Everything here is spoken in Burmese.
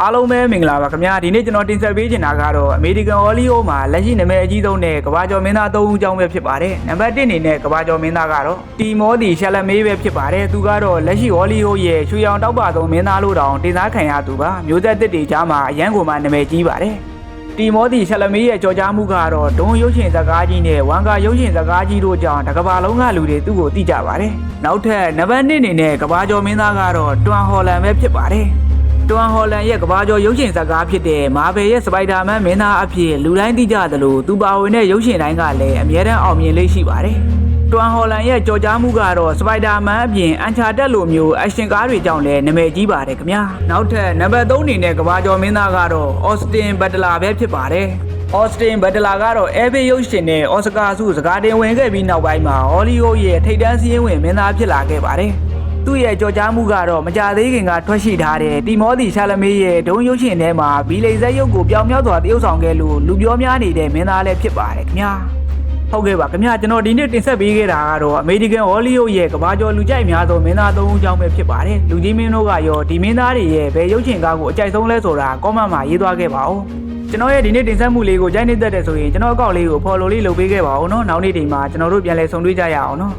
အားလုံးပဲမင်္ဂလာပါခင်ဗျာဒီနေ့ကျွန်တော်တင်ဆက်ပေးချင်တာကတော့ American Hollywood မှာလက်ရှိနာမည်အကြီးဆုံးနဲ့ကမ္ဘာကျော်မင်းသား၃ဦးအကြောင်းပဲဖြစ်ပါတယ်နံပါတ်1အနေနဲ့ကမ္ဘာကျော်မင်းသားကတော့တီမောဒီရှာလမေးပဲဖြစ်ပါတယ်သူကတော့လက်ရှိ Hollywood ရဲ့ရွှေရောင်တောက်ပါဆုံးမင်းသားလို့တောင်တင်စားခံရသူပါမျိုးဆက်သစ်တွေကြားမှာအရန်ကိုမှနာမည်ကြီးပါတယ်တီမောဒီရှာလမေးရဲ့ကြော်ကြားမှုကတော့ဒုံရုပ်ရှင်ဇာတ်ကားကြီးနဲ့ဝန်ကာရုပ်ရှင်ဇာတ်ကားကြီးတို့ကြောင့်တစ်ကမ္ဘာလုံးကလူတွေသူ့ကိုသိကြပါတယ်နောက်ထပ်နံပါတ်2အနေနဲ့ကမ္ဘာကျော်မင်းသားကတော့တွမ်ဟော်လန်ပဲဖြစ်ပါတယ်တွမ်ဟော်လန်ရဲ့ကမ္ဘာကျော်ရုပ်ရှင်ဇာတ်ကားဖြစ်တဲ့မာဗယ်ရဲ့စပိုက်ဒါမန်မင်းသားအဖြစ်လူတိုင်းသိကြသလိုသူပါဝင်တဲ့ရုပ်ရှင်တိုင်းကလည်းအမြဲတမ်းအောင်မြင်လေးရှိပါတယ်တွမ်ဟော်လန်ရဲ့ကြော်ကြားမှုကတော့စပိုက်ဒါမန်အပြင်အန်ချာတက်လိုမျိုးအရှင်ကားတွေကြောင့်လည်းနာမည်ကြီးပါတယ်ခင်ဗျာနောက်ထပ်နံပါတ်3အနေနဲ့ကမ္ဘာကျော်မင်းသားကတော့အော်စတင်ဘတ်တလာပဲဖြစ်ပါတယ်အော်စတင်ဘတ်တလာကတော့အဲဘေးရုပ်ရှင်နဲ့အော်စကာဆုစကားတင်ဝင်ခဲ့ပြီးနောက်ပိုင်းမှာဟောလီဝုဒ်ရဲ့ထိပ်တန်းစည်းရင်းဝင်မင်းသားဖြစ်လာခဲ့ပါတယ်သူ့ရဲ့ကြော်ကြားမှုကတော့မကြသေးခင်ကထွက်ရှိထားတဲ့တီမောဒီရှာလမေးရဲ့ဒုံရုပ်ရှင်ထဲမှာဘီလိန်ဇက်ရုပ်ကိုပြောင်မြောက်စွာတရုပ်ဆောင်ခဲ့လို့လူပြောများနေတဲ့မင်းသားလည်းဖြစ်ပါတယ်ခင်ဗျာဟုတ်ကဲ့ပါခင်ဗျာကျွန်တော်ဒီနေ့တင်ဆက်ပေးခဲ့တာကတော့ American Hollywood ရဲ့ကမ္ဘာကျော်လူကြိုက်များသောမင်းသား၃ဦးအကြောင်းပဲဖြစ်ပါတယ်လူကြီးမင်းတို့ကရောဒီမင်းသားတွေရဲ့ဘယ်ရုပ်ရှင်ကားကိုအကြိုက်ဆုံးလဲဆိုတာ comment မှာရေးသွားခဲ့ပါဦးကျွန်တော်ရဲ့ဒီနေ့တင်ဆက်မှုလေးကိုကြိုက်နေတတ်တယ်ဆိုရင်ကျွန်တော်အကောင့်လေးကို follow လေးလုပ်ပေးခဲ့ပါဦးเนาะနောက်နေ့ဒီမှာကျွန်တော်တို့ပြန်လည်ဆုံတွေ့ကြရအောင်เนาะ